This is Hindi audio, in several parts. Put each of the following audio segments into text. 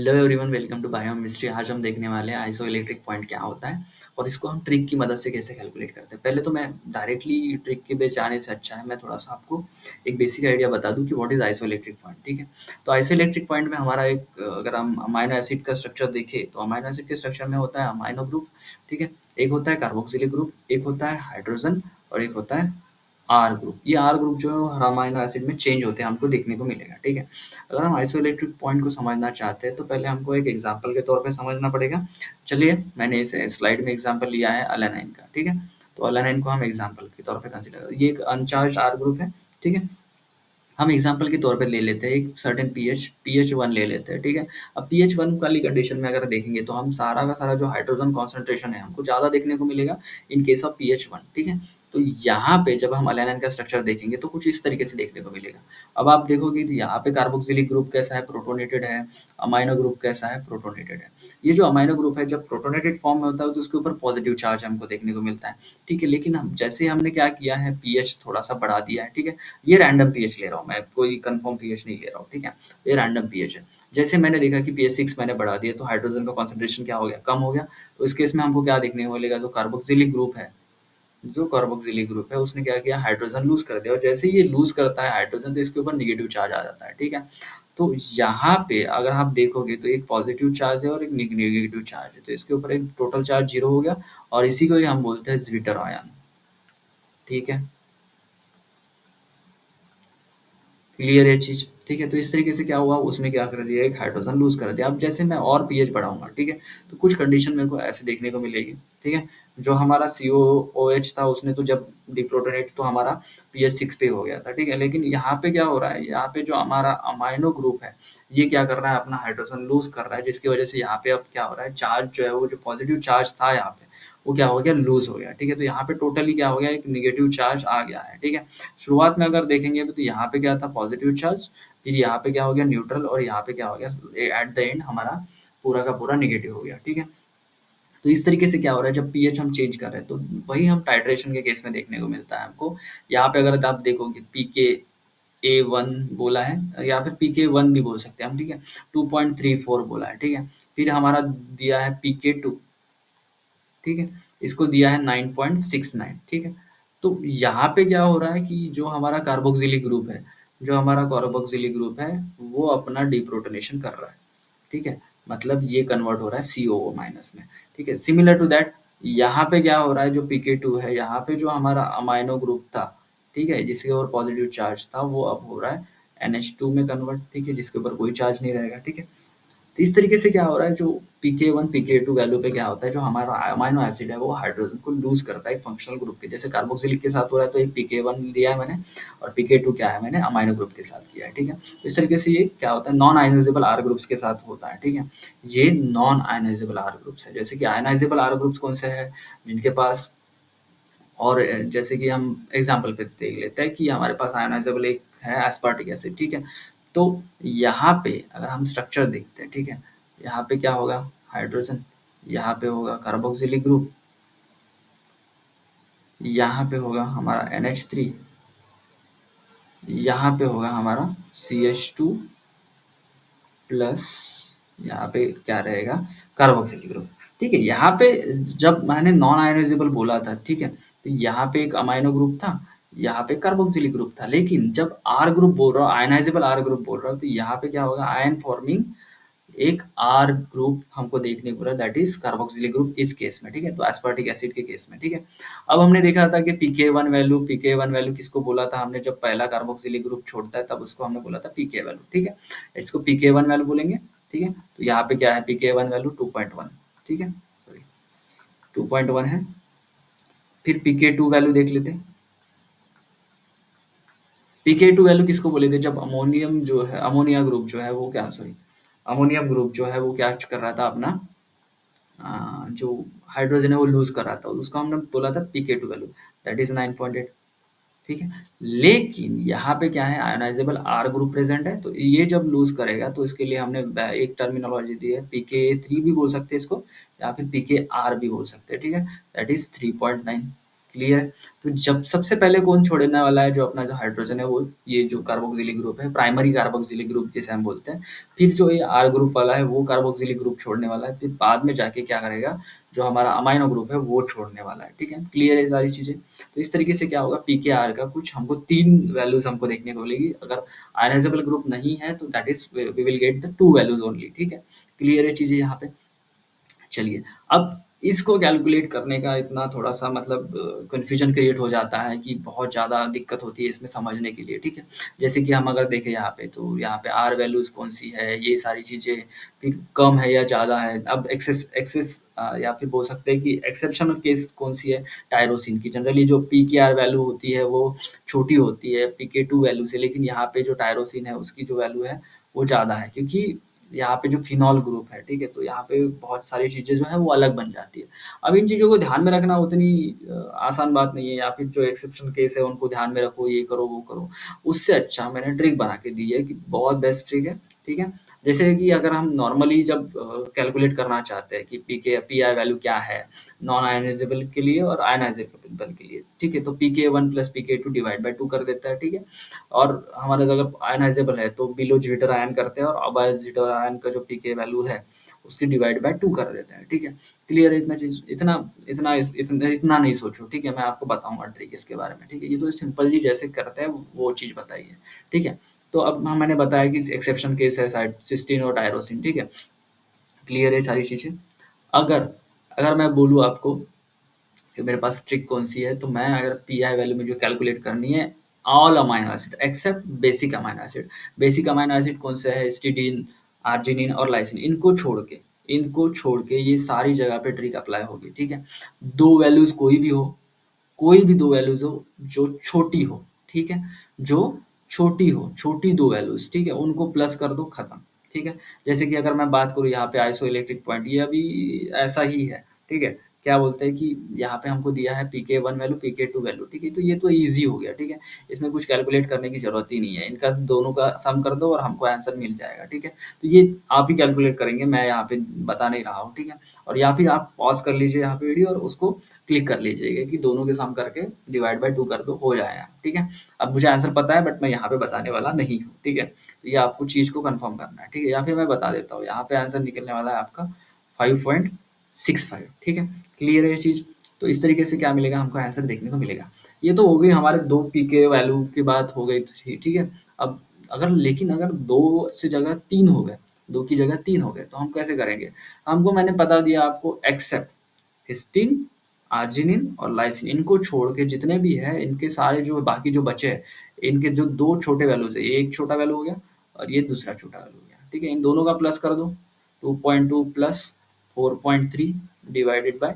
Hello everyone, welcome to biochemistry. आज हम देखने वाले हैं आइसोइलेक्ट्रिक पॉइंट क्या होता है और इसको हम ट्रिक की मदद से कैसे कैलकुलेट करते हैं। पहले तो मैं डायरेक्टली ट्रिक के पे जाने से अच्छा है मैं थोड़ा सा आपको एक बेसिक आइडिया बता दूं कि व्हाट इज आइसोइलेक्ट्रिक पॉइंट। ठीक है, तो आइसोइलेक्ट्रिक पॉइंट में हमारा एक अगर हम अमाइनो एसिड का स्ट्रक्चर देखें तो अमाइनो एसिड के स्ट्रक्चर में होता है अमाइनो ग्रुप। ठीक है, एक होता है कार्बोक्सिलिक ग्रुप, एक होता है हाइड्रोजन और एक होता है आर ग्रुप। ये आर ग्रुप जो हर अमाइनो एसिड में चेंज होते हैं हमको देखने को मिलेगा। ठीक है, अगर हम आइसोइलेक्ट्रिक पॉइंट को समझना चाहते हैं तो पहले हमको एक एग्जांपल के तौर पे समझना पड़ेगा। चलिए, मैंने इस स्लाइड में एग्जांपल लिया है अलानाइन का। ठीक है, तो अलानाइन को हम एग्जांपल के तौर पे कंसीडर करें। ये एक अनचार्ज आर ग्रुप है। ठीक है, हम एग्जांपल के तौर पे ले लेते हैं एक सर्टेन पीएच 1 ले लेते हैं। ठीक है, अब पीएच 1 वाली कंडीशन में अगर देखेंगे तो हम सारा का सारा जो हाइड्रोजन कॉन्सेंट्रेशन है हमको ज़्यादा देखने को मिलेगा इन केस ऑफ पीएच 1। ठीक है, तो यहाँ पे जब हम अलानाइन का स्ट्रक्चर देखेंगे तो कुछ इस तरीके से देखने को मिलेगा। अब आप देखोगे तो यहाँ पे कार्बोक्सिलिक ग्रुप कैसा है, प्रोटोनेटेड है। अमाइनो ग्रुप कैसा है, प्रोटोनेटेड है। ये जो अमाइनो ग्रुप है जब प्रोटोनेटेड फॉर्म में होता है तो उसके ऊपर पॉजिटिव चार्ज हमको देखने को मिलता है। ठीक है, लेकिन हम जैसे हमने क्या किया है, पीएच थोड़ा सा बढ़ा दिया है। ठीक है, ये रैंडम पीएच ले रहा हूँ मैं, कोई कंफर्म पीएच नहीं ले रहा हूँ। ठीक है, ये रैंडम पीएच है। जैसे मैंने देखा कि पीएच 6 मैंने बढ़ा दिया तो हाइड्रोजन का कॉन्सेंट्रेशन क्या हो गया, कम हो गया। तो इस केस में हमको क्या देखने को मिलेगा, जो कार्बोक्सिलिक ग्रुप है, जो कार्बोक्सिलिक ग्रुप है उसने क्या किया, हाइड्रोजन लूज कर दिया। और जैसे ये लूज करता है हाइड्रोजन तो इसके ऊपर निगेटिव चार्ज आ जाता है। ठीक है, तो यहाँ पे अगर आप देखोगे तो एक पॉजिटिव चार्ज है और एक नेगेटिव चार्ज है, तो इसके ऊपर एक टोटल चार्ज 0 हो गया और इसी को ही हम बोलते हैं ज्विटर आयन। ठीक है, क्लियर है चीज। ठीक है, तो इस तरीके से क्या हुआ, उसने क्या कर दिया, एक हाइड्रोजन लूज कर दिया। अब जैसे मैं और पीएच बढ़ाऊंगा, ठीक है, तो कुछ कंडीशन मेरे को ऐसे देखने को मिलेगी। ठीक है, जो हमारा COOH था उसने तो जब डिप्रोटोनेट तो हमारा पीएच 6 पे हो गया था। ठीक है, लेकिन यहाँ पे क्या हो रहा है, यहाँ पे जो हमारा अमाइनो ग्रुप है ये क्या कर रहा है, अपना हाइड्रोजन लूज कर रहा है, जिसकी वजह से यहाँ पे अब क्या हो रहा है, चार्ज जो है वो जो पॉजिटिव चार्ज था यहाँ पे वो क्या हो गया, लूज हो गया। ठीक है, तो यहाँ पे टोटली क्या हो गया, एक निगेटिव चार्ज आ गया है। ठीक है, शुरुआत में अगर देखेंगे तो यहाँ पे क्या था, पॉजिटिव चार्ज, फिर यहाँ पे क्या हो गया, न्यूट्रल, और यहाँ पे क्या हो गया, एट द एंड हमारा पूरा का पूरा निगेटिव हो गया। ठीक है, तो इस तरीके से क्या हो रहा है, जब पीएच हम चेंज कर रहे हैं तो वही हम टाइट्रेशन के केस में देखने को मिलता है हमको। यहाँ पे अगर आप देखोगे PKA1 बोला है या फिर PK1 भी बोल सकते हैं हम। ठीक है, 2.34 बोला है। ठीक है, फिर हमारा दिया है PK2। ठीक है, इसको दिया है 9.69। ठीक है, तो यहाँ पे क्या हो रहा है कि जो हमारा कार्बोक्सिलिक ग्रुप है, जो हमारा कार्बोक्सिलिक ग्रुप है वो अपना डिप्रोटोनेशन कर रहा है। ठीक है, मतलब ये कन्वर्ट हो रहा है COO माइनस में। ठीक है, सिमिलर टू दैट यहाँ पे क्या हो रहा है, जो PK2 है, यहाँ पे जो हमारा अमाइनो ग्रुप था, ठीक है, जिसके ऊपर पॉजिटिव चार्ज था, वो अब हो रहा है NH2 में कन्वर्ट। ठीक है, जिसके ऊपर कोई चार्ज नहीं रहेगा। ठीक है, तो इस तरीके से क्या हो रहा है, जो PK1 PK2 वैल्यू पे क्या होता है, जो हमारा अमाइनो एसिड है वो हाइड्रोजन को लूज करता है एक फंक्शनल ग्रुप के। जैसे कार्बोक्सिलिक के साथ हो रहा है तो एक PK1 लिया है मैंने, और PK2 क्या है, मैंने अमाइनो ग्रुप के साथ किया है। ठीक है, तो इस तरीके से ये क्या होता है, नॉन आयनाइजेबल आर ग्रुप्स के साथ होता है। ठीक है, ये नॉन आयनाइजेबल आर ग्रुप्स है। जैसे कि आयनाइजेबल आर ग्रुप्स कौन से है, जिनके पास, और जैसे कि हम एग्जांपल पे देख लेते हैं कि हमारे पास आयनाइजेबल एक है एस्पार्टिक एसिड। ठीक है, तो यहाँ पे अगर हम स्ट्रक्चर देखते हैं, ठीक है, यहाँ पे क्या होगा, हाइड्रोजन, यहाँ पे होगा कार्बोक्सिलिक ग्रुप, यहाँ पे होगा हमारा NH3, यहाँ पे होगा हमारा CH2 प्लस, यहाँ पे क्या रहेगा, कार्बोक्सिलिक ग्रुप। ठीक है, यहाँ पे जब मैंने नॉन आयनाइजेबल बोला था, ठीक है, तो यहाँ पे एक अमाइनो ग्रुप था, यहाँ पे कार्बोक्सिलिक ग्रुप था। लेकिन जब आर ग्रुप बोल रहा हूँ, आयनाइजेबल आर ग्रुप बोल रहा हूँ, तो यहाँ पे क्या होगा, आयन फॉर्मिंग एक आर ग्रुप हमको देखने को रहा है, दैट इज कार्बोक्सिलिक ग्रुप इस केस में। ठीक है, तो एस्पार्टिक एसिड के केस में। ठीक है, अब हमने देखा था कि पीके वन वैल्यू किसको बोला था हमने, जब पहला कार्बोक्सिलिक ग्रुप छोड़ता है तब उसको हमने बोला था पीके वैल्यू। ठीक है, इसको पीके 1 वैल्यू बोलेंगे। ठीक है, तो यहाँ पे क्या है, पीके 1 वैल्यू 2.1। ठीक है, सॉरी 2.1 है। फिर पीके 2 वैल्यू देख लेते हैं। पीके 2 वैल्यू किसको बोले थे, जब अमोनियम जो है, अमोनिया ग्रुप जो है वो क्या, सॉरी अमोनियम ग्रुप जो है वो क्या कर रहा था अपना, जो हाइड्रोजन है वो लूज कर रहा था, उसको हमने बोला था पीके 2 वैल्यू, दैट इज 9.8। ठीक है, लेकिन यहाँ पे क्या है, आयोनाइजेबल आर ग्रुप प्रेजेंट है, तो ये जब लूज करेगा तो इसके लिए हमने एक टर्मिनोलॉजी दी है, PK3 भी बोल सकते हैं इसको, या फिर PKR भी बोल सकते हैं। ठीक है, दैट इज 3.9। क्लियर है? तो जब सबसे पहले कौन छोड़ने वाला है, जो अपना जो हाइड्रोजन है, वो ये जो कार्बोक्सिलिक ग्रुप है, प्राइमरी कार्बोक्सिलिक ग्रुप जिसे हम बोलते हैं। फिर जो ये R ग्रुप वाला है वो कार्बोक्सिलिक ग्रुप छोड़ने वाला है, फिर बाद में जाके क्या करेगा, जो हमारा अमाइनो ग्रुप है वो छोड़ने वाला है, ठीक है? क्लियर है ये सारी चीज़ें? तो इस तरीके से क्या होगा, पीकेआर का कुछ हमको 3 वैल्यूज़ हमको देखने को मिलेगी। अगर आयनाइजेबल ग्रुप नहीं है तो that is we will get the 2 values only, ठीक है? क्लियर है चीज़ें यहाँ पे? चलिए, अब इसको कैलकुलेट करने का इतना थोड़ा-सा मतलब कन्फ्यूजन क्रिएट हो जाता है कि बहुत ज़्यादा दिक्कत होती है इसमें समझने के लिए, ठीक है? जैसे कि हम अगर देखें यहाँ पे, तो यहाँ पे R वैल्यूज़ कौन-सी है, ये सारी चीज़ें, फिर कम है या ज़्यादा है। अब एक्सेस एक्सेस या फिर बोल सकते हैं कि एक्सेप्शनल केस कौन-सी है, टायरोसिन की। जनरली जो पीकेआर वैल्यू होती है वो छोटी होती है पीके2 वैल्यू से, लेकिन यहाँ पे जो टायरोसिन है उसकी जो वैल्यू है वो ज़्यादा है, क्योंकि यहाँ पे जो फिनॉल ग्रुप है, ठीक है? तो यहाँ पे बहुत सारी चीज़ें जो हैं वो अलग बन जाती है। अब इन चीज़ों को ध्यान में रखना उतनी आसान बात नहीं है, या फिर जो एक्सेप्शनल केस है उनको ध्यान में रखो, ये करो, वो करो। उससे अच्छा मैंने ट्रिक बना के दी है कि बहुत बेस्ट ट्रिक है, ठीक है? जैसे कि अगर हम नॉर्मली जब कैलकुलेट करना चाहते हैं कि पीआई वैल्यू क्या है, नॉन आयनाइजेबल के लिए और आयनाइजेबल के लिए, ठीक है? तो pK1 plus pK2 divide by 2 कर देता है, ठीक है? और हमारा अगर आयनाइजेबल है तो बिलो जिटर आयन करते हैं, और अबव जिटर आयन का जो पीके वैल्यू है उसकी डिवाइड बाय 2 कर देते हैं, ठीक है? क्लियर है इतना चीज़? इतना नहीं सोचो, ठीक है? मैं आपको बताऊँगा ट्रिक इसके बारे में, ठीक है? ये तो सिंपल जी जैसे करते हैं वो चीज़ बताई है, ठीक है? तो अब मैंने बताया कि एक्सेप्शन केस है साइड सिस्टीन और टायरोसिन, ठीक है? क्लियर है सारी चीज़ें? अगर अगर मैं बोलूँ आपको कि मेरे पास ट्रिक कौन सी है, तो मैं अगर पीआई वैल्यू मुझे कैलकुलेट करनी है, all amino acid except basic amino acid. Basic amino acid कौन से है, हिस्टिडीन, आर्जिनिन और लाइसिन। इनको छोड़ के ये सारी जगह पे ट्रिक अप्लाई होगी, ठीक है? दो वैल्यूज कोई भी दो वैल्यूज हो जो छोटी हो, ठीक है? जो छोटी हो, छोटी दो वैल्यूज, ठीक है? उनको प्लस कर दो, खत्म, ठीक है? जैसे कि अगर मैं बात करूँ यहाँ पे आइसो इलेक्ट्रिक पॉइंट, ये अभी ऐसा ही है, ठीक है? क्या बोलते हैं कि यहाँ पे हमको दिया है pk1 वैल्यू, pk2 वैल्यू, ठीक है? तो ये तो ईज़ी हो गया, ठीक है? इसमें कुछ कैलकुलेट करने की ज़रूरत ही नहीं है। इनका दोनों का सम कर दो और हमको आंसर मिल जाएगा, ठीक है? तो ये आप ही कैलकुलेट करेंगे, मैं यहाँ पे बता नहीं रहा हूँ, ठीक है? और या फिर आप पॉज़ कर लीजिए यहाँ पे वीडियो और उसको क्लिक कर लीजिएगा कि दोनों के सम करके डिवाइड बाय 2 कर दो, हो जाएगा, ठीक है? अब मुझे आंसर पता है बट मैं यहाँ पे बताने वाला नहीं हूँ, ठीक है? तो ये आपको चीज़ को कन्फर्म करना है, ठीक है? या फिर मैं बता देता हूँ, यहाँ पे आंसर निकलने वाला है आपका 5.65, ठीक है? क्लियर है ये चीज़? तो इस तरीके से क्या मिलेगा, हमको आंसर देखने को मिलेगा। ये तो हो गई हमारे 2 पीके वैल्यू की बात हो गई थी, ठीक है? अब अगर 2 से जगह 3 हो गए, 2 की जगह 3 हो गए, तो हम कैसे करेंगे? हमको मैंने बता दिया आपको, एक्सेप्ट हिस्टीन, आर्जिनिन और लाइसिन, इनको छोड़ के जितने भी हैं, इनके सारे जो बाकी जो बचे हैं, इनके जो 2 छोटे वैल्यूज़ है, ये एक छोटा वैल्यू हो गया और ये दूसरा छोटा वैल्यू हो गया, ठीक है? इन दोनों का प्लस कर दो, 2.2 प्लस 4.3 डिवाइडेड बाय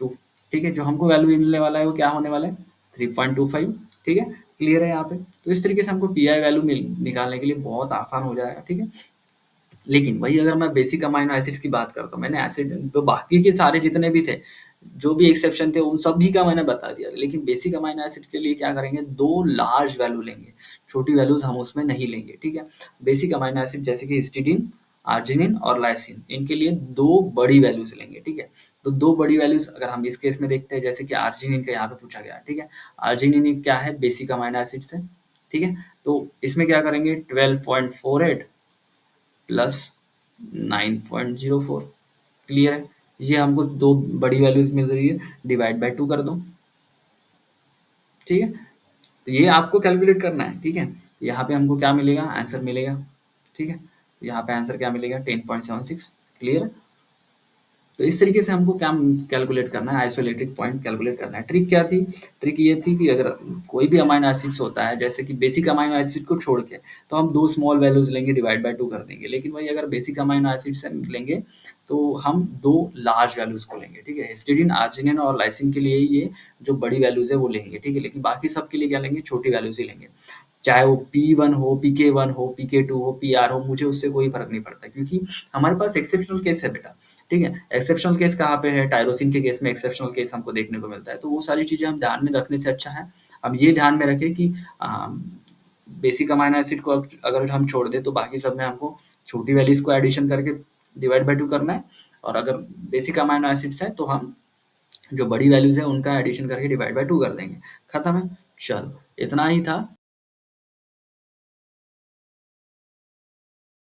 2, ठीक है? जो हमको वैल्यू मिलने वाला है वो क्या होने वाला है, 3.25, ठीक है? क्लियर है यहाँ पे? तो इस तरीके से हमको पीआई वैल्यू निकालने के लिए बहुत आसान हो जाएगा, ठीक है? लेकिन वही अगर मैं बेसिक अमाइनो एसिड्स की बात करता हूँ, मैंने एसिड तो बाकी के सारे जितने भी थे, जो भी एक्सेप्शन थे उन सभी का मैंने बता दिया। लेकिन बेसिक अमाइनो एसिड के लिए क्या करेंगे, 2 लार्ज वैल्यू लेंगे, छोटी वैल्यूज़ हम उसमें नहीं लेंगे, ठीक है? बेसिक अमाइनो एसिड जैसे कि हिस्टिडीन, आर्जिनिन और लाइसिन, इनके लिए 2 बड़ी वैल्यूज़ लेंगे, ठीक है? तो 2 बड़ी वैल्यूज़ अगर हम इस केस में देखते हैं, जैसे कि आर्जिनिन का यहाँ पे पूछा गया है, ठीक है? आर्जिनिन क्या है, बेसिक अमाइनो एसिड्स है, ठीक है? तो इसमें क्या करेंगे, 12.48 प्लस 9.04, क्लियर है? ये हमको 2 बड़ी वैल्यूज़ मिल रही है, डिवाइड बाय 2 कर दो, ठीक है? तो ये आपको कैलकुलेट करना है, ठीक है? यहाँ पे हमको क्या मिलेगा, आंसर मिलेगा, ठीक है? यहाँ पे आंसर क्या मिलेगा, 10.76, क्लियर है? तो इस तरीके से हमको क्या कैलकुलेट करना है, आइसोलेटेड पॉइंट कैलकुलेट करना है। ट्रिक क्या थी? ट्रिक ये थी कि अगर कोई भी अमाइनो एसिड्स होता है, जैसे कि बेसिक अमाइनो एसिड को छोड़ के, तो हम 2 स्मॉल वैल्यूज़ लेंगे, डिवाइड बाय 2 कर देंगे। लेकिन वही अगर बेसिक अमाइनो एसिड से लेंगे, तो हम 2 लार्ज वैल्यूज़ को लेंगे, ठीक है? हिस्टिडीन, आर्जिनिन और लाइसिन के लिए ये जो बड़ी वैल्यूज़ है वो लेंगे, ठीक है? लेकिन बाकी सब के लिए क्या लेंगे, छोटी वैल्यूज़ ही लेंगे। चाहे वो P1 हो, PK1 हो, PK2 हो, PR हो, मुझे उससे कोई फ़र्क नहीं पड़ता, क्योंकि हमारे पास एक्सेप्शनल केस है बेटा, ठीक है? एक्सेप्शनल केस कहाँ पे है? टायरोसिन के केस में एक्सेप्शनल केस हमको देखने को मिलता है। तो वो सारी चीज़ें हम ध्यान में रखने से अच्छा है, हम ये ध्यान में रखें कि बेसिक अमाइनो एसिड को अगर हम छोड़ दें, तो बाकी सब में हमको छोटी वैल्यूज़ को एडिशन करके डिवाइड बाय 2 करना है, और अगर बेसिक अमाइनो एसिड्स हैं, तो हम जो बड़ी वैल्यूज़ है उनका एडिशन करके डिवाइड बाय 2 कर देंगे। खत्म है? चलो, इतना ही था।